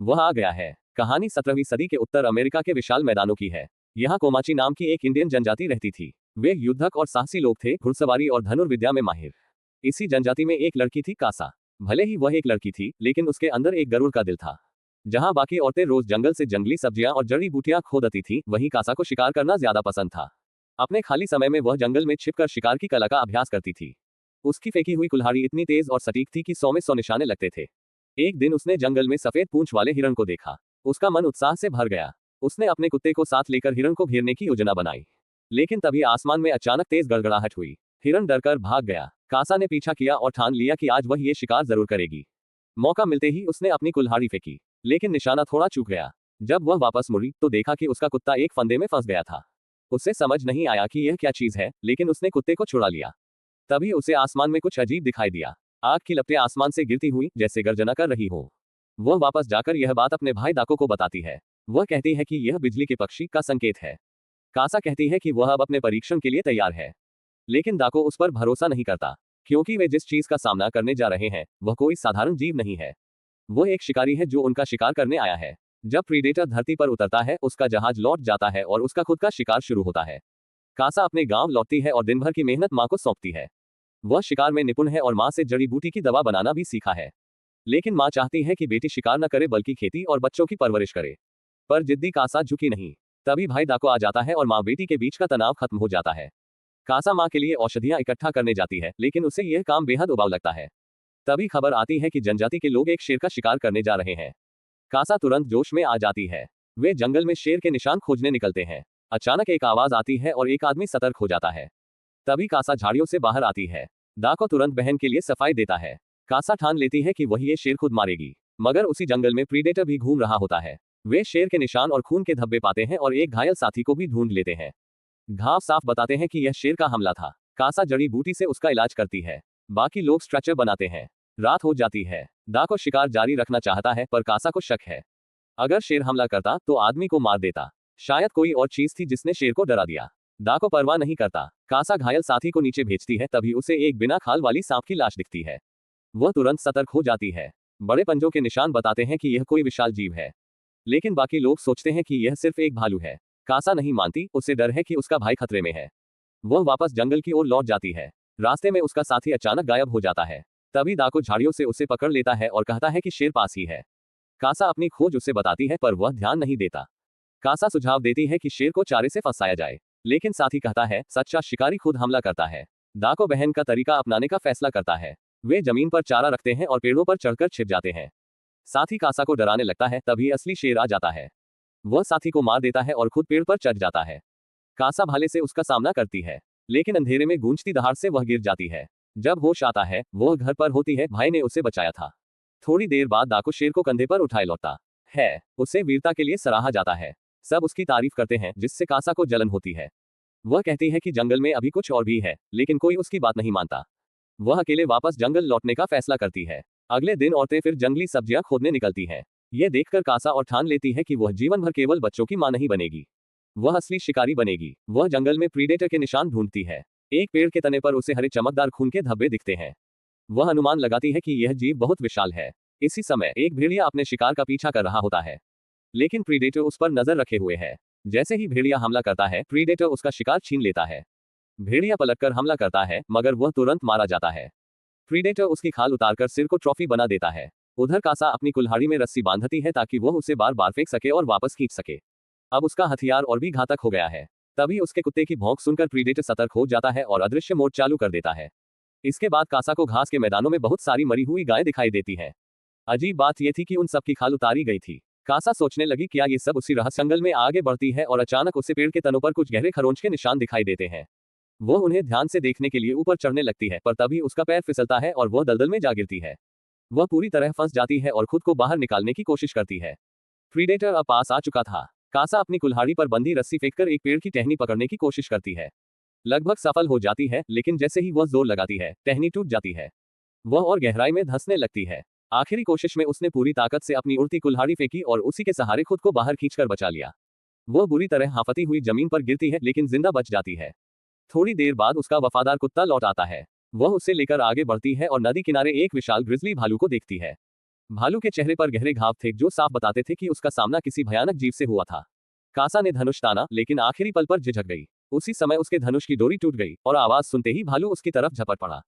वह आ गया है। कहानी 17वीं सदी के उत्तर अमेरिका के विशाल मैदानों की है। यहाँ कोमाची नाम की एक इंडियन जनजाति रहती थी। वे युद्धक और साहसी लोग थे, घुड़सवारी और धनुर्विद्या में माहिर। इसी जनजाति में एक लड़की थी, कासा। भले ही वह एक लड़की थी, लेकिन उसके अंदर एक गरुड़ का दिल था। जहां बाकी औरतें रोज जंगल से जंगली सब्जियां और जड़ी बूटियां खोदती थीं, वहीं कासा को शिकार करना ज्यादा पसंद था। अपने खाली समय में वह जंगल में छिपकर शिकार की कला का अभ्यास करती थी। उसकी फेंकी हुई कुल्हाड़ी इतनी तेज और सटीक थी कि 100 में 100 निशाने लगते थे। एक दिन उसने जंगल में सफेद पूंछ वाले हिरण को देखा। उसका मन उत्साह से भर गया। उसने अपने कुत्ते को साथ लेकर हिरण को घेरने की योजना बनाई। लेकिन तभी आसमान में अचानक तेज गड़गड़ाहट हुई। हिरण डरकर भाग गया। कासा ने पीछा किया और ठान लिया कि आज वह ये शिकार जरूर करेगी। मौका मिलते ही उसने अपनी कुल्हाड़ी फेंकी, लेकिन निशाना थोड़ा चूक गया। जब वह वापस मुड़ी तो देखा कि उसका कुत्ता एक फंदे में फंस गया था। उसे समझ नहीं आया कि यह क्या चीज है, लेकिन उसने कुत्ते को छुड़ा लिया। तभी उसे आसमान में कुछ अजीब दिखाई दिया। आग की लपटें आसमान से गिरती हुई जैसे गर्जना कर रही हो। वह वापस जाकर यह बात अपने भाई दाको को बताती है। वह कहती है कि यह बिजली के पक्षी का संकेत है। कासा कहती है कि वह अब अपने परीक्षण के लिए तैयार है। लेकिन दाको उस पर भरोसा नहीं करता, क्योंकि वे जिस चीज का सामना करने जा रहे हैं वह कोई साधारण जीव नहीं है। वह एक शिकारी है जो उनका शिकार करने आया है। जब प्रीडेटर धरती पर उतरता है, उसका जहाज लौट जाता है और उसका खुद का शिकार शुरू होता है। कासा अपने गांव लौटती है और दिन भर की मेहनत मां को सौंपती है। वह शिकार में निपुण है और मां से जड़ी बूटी की दवा बनाना भी सीखा है। लेकिन मां चाहती है कि बेटी शिकार न करे बल्कि खेती और बच्चों की परवरिश करे। पर जिद्दी कासा झुकी नहीं। तभी भाई दाको आ जाता है और मां बेटी के बीच का तनाव खत्म हो जाता है। कासा मां के लिए औषधियां इकट्ठा करने जाती है, लेकिन उसे यह काम बेहद उबाऊ लगता है। तभी खबर आती है कि जनजाति के लोग एक शेर का शिकार करने जा रहे हैं। कासा तुरंत जोश में आ जाती है। वे जंगल में शेर के निशान खोजने निकलते हैं। अचानक एक आवाज आती है और एक आदमी सतर्क हो जाता है। तभी कासा झाड़ियों से बाहर आती है। दाको तुरंत बहन के लिए सफाई देता है। कासा ठान लेती है कि वह ये शेर खुद मारेगी, मगर उसी जंगल में प्रीडेटर भी घूम रहा होता है। वे शेर के निशान और खून के धब्बे पाते हैं और एक घायल साथी को भी ढूंढ लेते हैं। घाव साफ बताते हैं कि यह शेर का हमला था। कासा जड़ी बूटी से उसका इलाज करती है। बाकी लोग स्ट्रेचर बनाते हैं। रात हो जाती है। दाको शिकार जारी रखना चाहता है, पर कासा को शक है। अगर शेर हमला करता तो आदमी को मार देता। शायद कोई और चीज थी जिसने शेर को डरा दिया। दाको परवाह नहीं करता। कासा घायल साथी को नीचे भेजती है, तभी उसे एक बिना खाल वाली सांप की लाश दिखती है। वह तुरंत सतर्क हो जाती है। बड़े पंजों के निशान बताते हैं कि यह कोई विशाल जीव है, लेकिन बाकी लोग सोचते हैं कि यह सिर्फ एक भालू है। कासा नहीं मानती, उसे डर है कि उसका भाई खतरे में है। वह वापस जंगल की ओर लौट जाती है। रास्ते में उसका साथी अचानक गायब हो जाता है। तभी दाको झाड़ियों से उसे पकड़ लेता है और कहता है कि शेर पास ही है। कासा अपनी खोज उसे बताती है, पर वह ध्यान नहीं देता। कासा सुझाव देती है कि शेर को चारे से फंसाया जाए, लेकिन साथी कहता है सच्चा शिकारी खुद हमला करता है। दाको बहन का तरीका अपनाने का फैसला करता है। वे जमीन पर चारा रखते हैं और पेड़ों पर चढ़कर छिप जाते हैं। साथी कासा को डराने लगता है, तभी असली शेर आ जाता है। वह साथी को मार देता है और खुद पेड़ पर चढ़ जाता है। कासा भाले से उसका सामना करती है, लेकिन अंधेरे में गूंजती दहाड़ से वह गिर जाती है। जब होश आता है, वह घर पर होती है। भाई ने उसे बचाया था। थोड़ी देर बाद दाको शेर को कंधे पर उठाए लौटता है। उसे वीरता के लिए सराहा जाता है। सब उसकी तारीफ करते हैं, जिससे कासा को जलन होती है। वह कहती है कि जंगल में अभी कुछ और भी है, लेकिन कोई उसकी बात नहीं मानता। वह अकेले वापस जंगल लौटने का फैसला करती है। अगले दिन औरतें फिर जंगली सब्जियां खोदने निकलती हैं। यह देखकर कासा और ठान लेती है कि वह जीवन भर केवल बच्चों की मां नहीं बनेगी, वह असली शिकारी बनेगी। वह जंगल में प्रीडेटर के निशान ढूंढती है। एक पेड़ के तने पर उसे हरे चमकदार खून के धब्बे दिखते हैं। वह अनुमान लगाती है कि यह जीव बहुत विशाल है। इसी समय एक भेड़िया अपने शिकार का पीछा कर रहा होता है, लेकिन प्रीडेटर उस पर नजर रखे हुए है। जैसे ही भेड़िया हमला करता है, प्रीडेटर उसका शिकार छीन लेता है। भेड़िया पलटकर हमला करता है, मगर वह तुरंत मारा जाता है। प्रीडेटर उसकी खाल उतारकर सिर को ट्रॉफी बना देता है। उधर कासा अपनी कुल्हाड़ी में रस्सी बांधती है ताकि वह उसे बार बार फेंक सके और वापस खींच सके। अब उसका हथियार और भी घातक हो गया है। तभी उसके कुत्ते की भौंक सुनकर प्रीडेटर सतर्क हो जाता है और अदृश्य मोड चालू कर देता है। इसके बाद कासा को घास के मैदानों में बहुत सारी मरी हुई गायें दिखाई देती हैं। अजीब बात यह थी कि उन सब की खाल उतारी गई थी। कासा सोचने लगी क्या ये सब उसी रहस्य जंगल में आगे बढ़ती है, और अचानक उसे पेड़ के तनों पर कुछ गहरे खरोंच के निशान दिखाई देते हैं। वो उन्हें ध्यान से देखने के लिए ऊपर चढ़ने लगती है, पर तभी उसका पैर फिसलता है और वह दलदल में जा गिरती है। वह पूरी तरह फंस जाती है और खुद को बाहर निकालने की कोशिश करती है। प्रीडेटर अब पास आ चुका था। कासा अपनी कुल्हाड़ी पर बंधी रस्सी फेंककर एक पेड़ की टहनी पकड़ने की कोशिश करती है। लगभग सफल हो जाती है, लेकिन जैसे ही वह जोर लगाती है, टहनी टूट जाती है। वह और गहराई में धंसने लगती है। आखिरी कोशिश में उसने पूरी ताकत से अपनी उड़ती कुल्हाड़ी फेंकी और उसी के सहारे खुद को बाहर खींचकर बचा लिया। वह बुरी तरह हाफती हुई जमीन पर गिरती है, लेकिन जिंदा बच जाती है। थोड़ी देर बाद उसका वफादार कुत्ता लौट आता है। वह उसे लेकर आगे बढ़ती है और नदी किनारे एक विशाल ग्रिजली भालू को देखती है। भालू के चेहरे पर गहरे घाव थे जो साफ बताते थे कि उसका सामना किसी भयानक जीव से हुआ था। कासा ने धनुष ताना, लेकिन आखिरी पल पर झिझक गई। उसी समय उसके धनुष की डोरी टूट गई और आवाज सुनते ही भालू उसकी तरफ झपट पड़ा।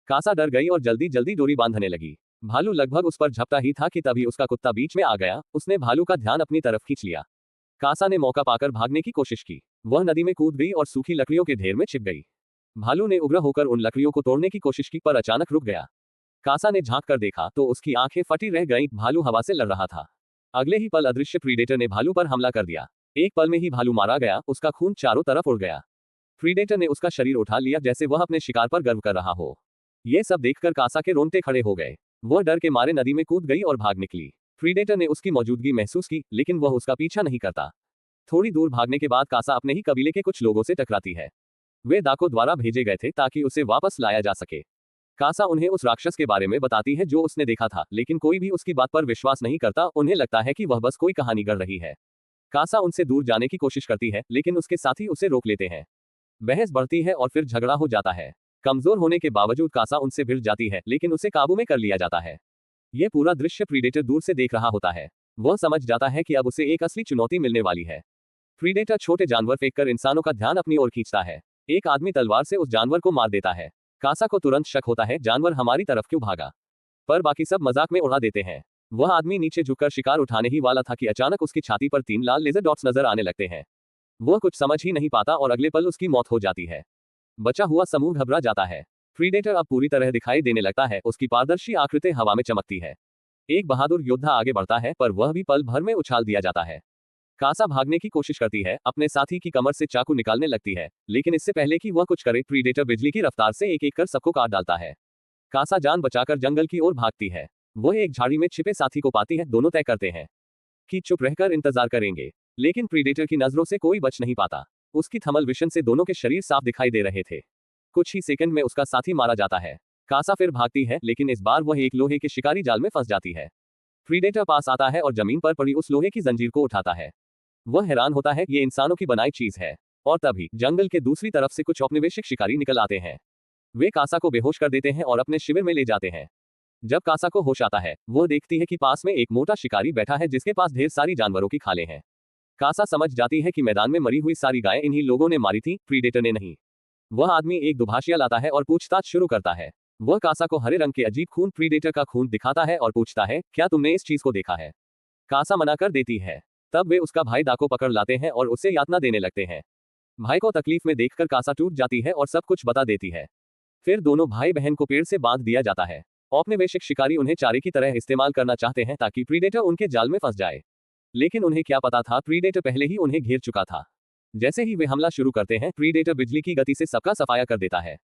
कासा डर गई और जल्दी जल्दी डोरी बांधने लगी। भालू लगभग उस पर झपटा ही था कि तभी उसका कुत्ता बीच में आ गया। उसने भालू का ध्यान अपनी तरफ खींच लिया। कासा ने मौका पाकर भागने की कोशिश की। वह नदी में कूद गई और सूखी लकड़ियों के ढेर में छिप गई। भालू ने उग्र होकर उन लकड़ियों को तोड़ने की कोशिश की पर अचानक रुक गया। कासा ने झांक कर देखा तो उसकी आंखें फटी रह गईं। भालू हवा से लड़ रहा था। अगले ही पल अदृश्य प्रीडेटर ने भालू पर हमला कर दिया। एक पल में ही भालू मारा गया। उसका खून चारों तरफ उड़ गया। प्रीडेटर ने उसका शरीर उठा लिया जैसे वह अपने शिकार पर गर्व कर रहा हो। ये सब देखकर कासा के रोंगटे खड़े हो गए। वह डर के मारे नदी में कूद गई और भाग निकली। प्रीडेटर ने उसकी मौजूदगी महसूस की, लेकिन वह उसका पीछा नहीं करता। थोड़ी दूर भागने के बाद कासा अपने ही कबीले के कुछ लोगों से टकराती है। वे दाको द्वारा भेजे गए थे ताकि उसे वापस लाया जा सके। कासा उन्हें उस राक्षस के बारे में बताती है जो उसने देखा था, लेकिन कोई भी उसकी बात पर विश्वास नहीं करता। उन्हें लगता है कि वह बस कोई कहानी गढ़ रही है। कासा उनसे दूर जाने की कोशिश करती है, लेकिन उसके साथी उसे रोक लेते हैं। बहस बढ़ती है और फिर झगड़ा हो जाता है। कमजोर होने के बावजूद कासा उनसे भिड़ जाती है, लेकिन उसे काबू में कर लिया जाता है। यह पूरा दृश्य प्रीडेटर दूर से देख रहा होता है। वह समझ जाता है कि अब उसे एक असली चुनौती मिलने वाली है। प्रीडेटर छोटे जानवर फेंककर इंसानों का ध्यान अपनी ओर खींचता है। एक आदमी तलवार से उस जानवर को मार देता है। कासा को तुरंत शक होता है, जानवर हमारी तरफ क्यों भागा? पर बाकी सब मजाक में उड़ा देते हैं। वह आदमी नीचे झुककर शिकार उठाने ही वाला था कि अचानक उसकी छाती पर 3 लाल लेजर डॉट्स नजर आने लगते हैं। वह कुछ समझ ही नहीं पाता और अगले पल उसकी मौत हो जाती है। बचा हुआ समूह घबरा जाता है। प्रीडेटर अब पूरी तरह दिखाई देने लगता है। उसकी पारदर्शी आकृति हवा में चमकती है। एक बहादुर योद्धा आगे बढ़ता है, पर वह भी पल भर में उछाल दिया जाता है। कासा भागने की कोशिश करती है, अपने साथी की कमर से चाकू निकालने लगती है, लेकिन इससे पहले कि वह कुछ करे, प्रीडेटर बिजली की रफ्तार से एक एक कर सबको काट डालता है। कासा जान बचाकर जंगल की ओर भागती है। वह एक झाड़ी में छिपे साथी को पाती है। दोनों तय करते हैं कि चुप रहकर इंतजार करेंगे, लेकिन प्रीडेटर की नजरों से कोई बच नहीं पाता। उसकी थर्मल विजन से दोनों के शरीर साफ दिखाई दे रहे थे। कुछ ही सेकंड में उसका साथी मारा जाता है। कासा फिर भागती है, लेकिन इस बार वह एक लोहे के शिकारी जाल में फंस जाती है। प्रीडेटर पास आता है और जमीन पर पड़ी उस लोहे की जंजीर को उठाता है। वह हैरान होता है, ये इंसानों की बनाई चीज है। और तभी जंगल के दूसरी तरफ से कुछ औपनिवेशिक शिकारी निकल आते हैं। वे कासा को बेहोश कर देते हैं और अपने शिविर में ले जाते हैं। जब कासा को होश आता है, वह देखती है कि पास में एक मोटा शिकारी बैठा है जिसके पास ढेर सारी जानवरों की खालें हैं। कासा समझ जाती है कि मैदान में मरी हुई सारी गायें इन्हीं लोगों ने मारी थी, प्रीडेटर ने नहीं। वह आदमी एक दुभाषिया लाता है और पूछताछ शुरू करता है। वह कासा को हरे रंग के अजीब खून प्रीडेटर का खून दिखाता है और पूछता है, क्या तुमने इस चीज को देखा है? कासा मना कर देती है। तब वे उसका भाई दाको पकड़ लाते हैं और उसे यातना देने लगते हैं। भाई को तकलीफ में देखकर कासा टूट जाती है और सब कुछ बता देती है। फिर दोनों भाई बहन को पेड़ से बांध दिया जाता है। औपनिवेशिक शिकारी उन्हें चारे की तरह इस्तेमाल करना चाहते हैं ताकि प्रीडेटर उनके जाल में फंस जाए, लेकिन उन्हें क्या पता था, प्रीडेटर पहले ही उन्हें घेर चुका था। जैसे ही वे हमला शुरू करते हैं, प्रीडेटर बिजली की गति से सबका सफाया कर देता है।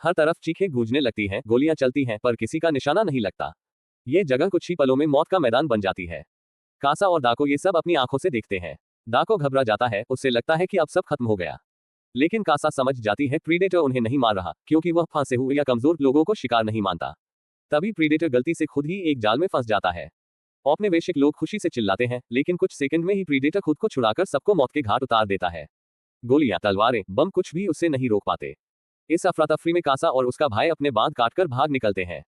हर तरफ चीखें गूंजने लगती हैं, गोलियां चलती हैं, पर किसी का निशाना नहीं लगता। ये जगह कुछ ही पलों में मौत का मैदान बन जाती है। कासा और दाको ये सब अपनी आंखों से देखते हैं। दाको घबरा जाता है, उससे लगता है कि अब सब खत्म हो गया। लेकिन कासा समझ जाती है प्रीडेटर उन्हें नहीं मार रहा, क्योंकि वह फंसे हुए या कमजोर लोगों को शिकार नहीं मानता। तभी प्रीडेटर गलती से खुद ही एक जाल में फंस जाता है। औपनिवेशिक लोग खुशी से चिल्लाते हैं, लेकिन कुछ सेकंड में ही प्रीडेटर खुद को छुड़ाकर सबको मौत के घाट उतार देता है। गोलियां, तलवारें, बम कुछ भी उसे नहीं रोक पाते। इस अफरा तफरी में कासा और उसका भाई अपने बांध काटकर भाग निकलते हैं।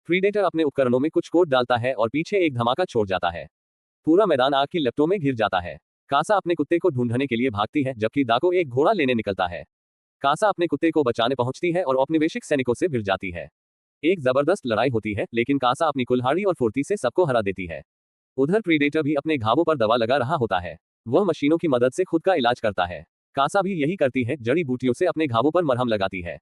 प्रीडेटर अपने उपकरणों में कुछ कोड डालता है और पीछे एक धमाका छोड़ जाता है। पूरा मैदान आग की लपटों में घिर जाता है। कासा अपने कुत्ते को ढूंढने के लिए भागती है, जबकि दाको एक घोड़ा लेने निकलता है। कासा अपने कुत्ते को बचाने पहुंचती है और औपनिवेशिक सैनिकों से भिड़ जाती है। एक जबरदस्त लड़ाई होती है, लेकिन कासा अपनी कुल्हाड़ी और फुर्ती से सबको हरा देती है। उधर प्रीडेटर भी अपने घावों पर दवा लगा रहा होता है। वह मशीनों की मदद से खुद का इलाज करता है। कासा भी यही करती है, जड़ी बूटियों से अपने घावों पर मरहम लगाती है।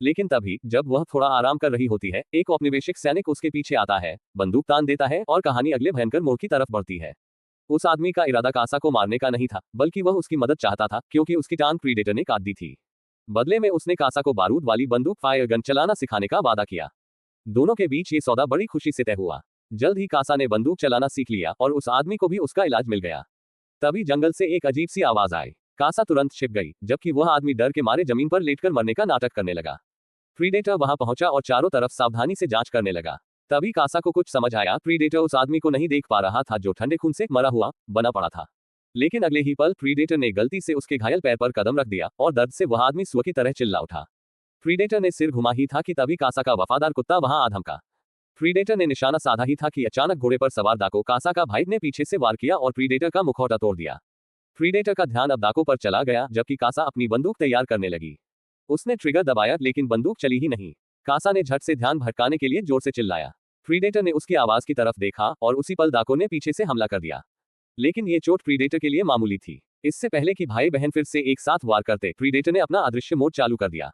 लेकिन तभी जब वह थोड़ा आराम कर रही होती है, एक औपनिवेशिक सैनिक उसके पीछे आता है, बंदूक तान देता है और कहानी अगले भयंकर मोड़ की तरफ बढ़ती है। उस आदमी का इरादा कासा को मारने का नहीं था, बल्कि वह उसकी मदद चाहता था, क्योंकि उसकी टांग प्रीडेटर ने काट दी थी। बदले में उसने कासा को बारूद वाली बंदूक फायर गन चलाना सिखाने का वादा किया। दोनों के बीच ये सौदा बड़ी खुशी से तय हुआ। जल्द ही कासा ने बंदूक चलाना सीख लिया और उस आदमी को भी उसका इलाज मिल गया। तभी जंगल से एक अजीब सी आवाज आई। कासा तुरंत छिप गई, जबकि वह आदमी डर के मारे जमीन पर लेटकर मरने का नाटक करने लगा। प्रीडेटर वहां पहुंचा और चारों तरफ सावधानी से जांच करने लगा। तभी कासा को कुछ समझ आया, प्रीडेटर उस आदमी को नहीं देख पा रहा था जो ठंडे खून से मरा हुआ बना पड़ा था। लेकिन अगले ही पल प्रीडेटर ने गलती से उसके घायल पैर पर कदम रख दिया और दर्द से वह आदमी सुअर की तरह चिल्ला उठा। प्रीडेटर ने सिर घुमा ही था कि तभी कासा का वफादार कुत्ता वहां आ धमका। प्रीडेटर ने निशाना साधा ही था कि अचानक घोड़े पर सवार दाको कासा का भाई ने पीछे से वार किया और प्रीडेटर का मुखौटा तोड़ दिया। प्रीडेटर का ध्यान अब दाको पर चला गया, जबकि कासा अपनी बंदूक तैयार करने लगी। उसने ट्रिगर दबाया लेकिन बंदूक चली ही नहीं। कासा ने झट से ध्यान भटकाने के लिए जोर से चिल्लाया। प्रीडेटर ने उसकी आवाज की तरफ देखा और उसी पल दाको ने पीछे से हमला कर दिया। लेकिन ये चोट प्रीडेटर के लिए मामूली थी। इससे पहले कि भाई बहन फिर से एक साथ वार करते, प्रीडेटर ने अपना अदृश्य मोड चालू कर दिया।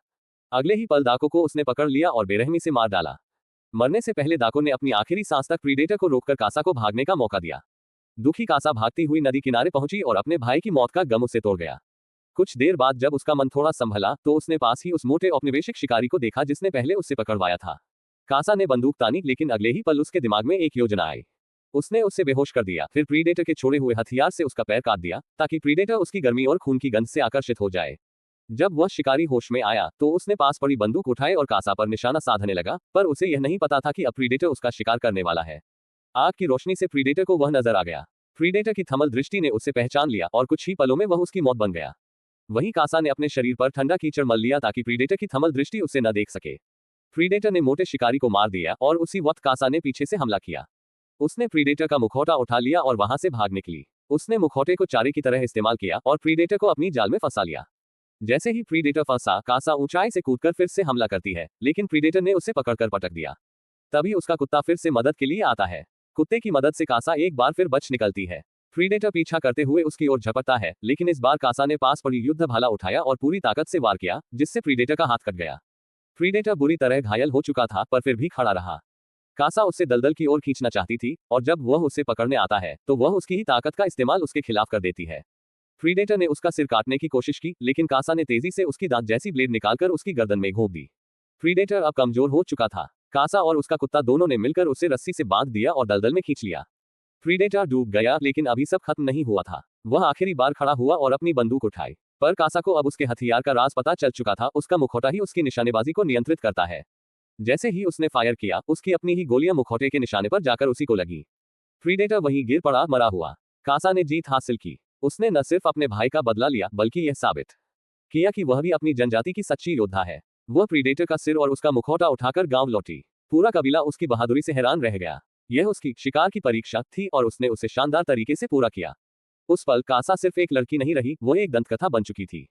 अगले ही पल दाको को उसने पकड़ लिया और बेरहमी से मार डाला। मरने से पहले दाको ने अपनी आखिरी सांस तक प्रीडेटर को रोककर कासा को भागने का मौका दिया। दुखी कासा भागती हुई नदी किनारे पहुंची और अपने भाई की मौत का गम उसे तोड़ गया। कुछ देर बाद जब उसका मन थोड़ा संभला तो उसने पास ही उस मोटे औपनिवेशिक शिकारी को देखा जिसने पहले उससे पकड़वाया था। कासा ने बंदूक तानी, लेकिन अगले ही पल उसके दिमाग में एक योजना आई। उसने उसे बेहोश कर दिया, फिर प्रीडेटर के छोड़े हुए हथियार से उसका पैर काट दिया ताकि प्रीडेटर उसकी गर्मी और खून की गंध से आकर्षित हो जाए। जब वह शिकारी होश में आया तो उसने पास पड़ी बंदूक उठाई और कासा पर निशाना साधने लगा, पर उसे यह नहीं पता था कि अब प्रीडेटर उसका शिकार करने वाला है। आग की रोशनी से प्रीडेटर को वह नजर आ गया। प्रीडेटर की थमल दृष्टि ने उसे पहचान लिया और कुछ ही पलों में वह उसकी मौत बन गया। वहीं कासा ने अपने शरीर पर ठंडा कीचड़ मल लिया ताकि प्रीडेटर की थमल दृष्टि उसे न देख सके। प्रीडेटर ने मोटे शिकारी को मार दिया और उसी वक्त कासा ने पीछे से हमला किया। उसने प्रीडेटर का मुखौटा उठा लिया और वहां से भाग निकली। उसने मुखौटे को चारे की तरह इस्तेमाल किया और प्रीडेटर को अपनी जाल में फंसा लिया। जैसे ही प्रीडेटर फंसा, कासा ऊंचाई से कूदकर फिर से हमला करती है, लेकिन प्रीडेटर ने उसे पकड़कर पटक दिया। तभी उसका कुत्ता फिर से मदद के लिए आता है। कुत्ते की मदद से कासा एक बार फिर बच निकलती है। प्रीडेटर पीछा करते हुए उसकी ओर झपटता है, लेकिन इस बार कासा ने पास पड़ी युद्ध भाला उठाया और पूरी ताकत से वार किया, जिससे प्रीडेटर का हाथ कट गया। प्रीडेटर बुरी तरह घायल हो चुका था, पर फिर भी खड़ा रहा। कासा उससे दलदल की ओर खींचना चाहती थी और जब वह उसे पकड़ने आता है तो वह उसकी ही ताकत का इस्तेमाल उसके खिलाफ कर देती है। प्रीडेटर ने उसका सिर काटने की कोशिश की, लेकिन कासा ने तेजी से उसकी दांत जैसी ब्लेड निकालकर उसकी गर्दन में घोंप दी। प्रीडेटर अब कमजोर हो चुका था। कासा और उसका कुत्ता दोनों ने मिलकर उसे रस्सी से बांध दिया और दलदल में खींच लिया। प्रीडेटर डूब गया, लेकिन अभी सब खत्म नहीं हुआ था। वह आखिरी बार खड़ा हुआ और अपनी बंदूक उठाई, पर कासा को अब उसके हथियार का राज पता चल चुका था। उसका मुखौटा ही उसकी निशानेबाजी को नियंत्रित करता है। जैसे ही उसने फायर किया, उसकी अपनी ही गोलियां मुखौटे के निशाने पर जाकर उसी को लगी। प्रीडेटर वहीं गिर पड़ा, मरा हुआ। कासा ने जीत हासिल की। उसने न सिर्फ अपने भाई का बदला लिया, बल्कि यह साबित किया कि वह भी अपनी जनजाति की सच्ची योद्धा है। वह प्रीडेटर का सिर और उसका मुखौटा उठाकर गांव लौटी। पूरा कबीला उसकी बहादुरी से हैरान रह गया। यह उसकी शिकार की परीक्षा थी और उसने उसे शानदार तरीके से पूरा किया। उस पल कासा सिर्फ एक लड़की नहीं रही, वो एक दंतकथा बन चुकी थी।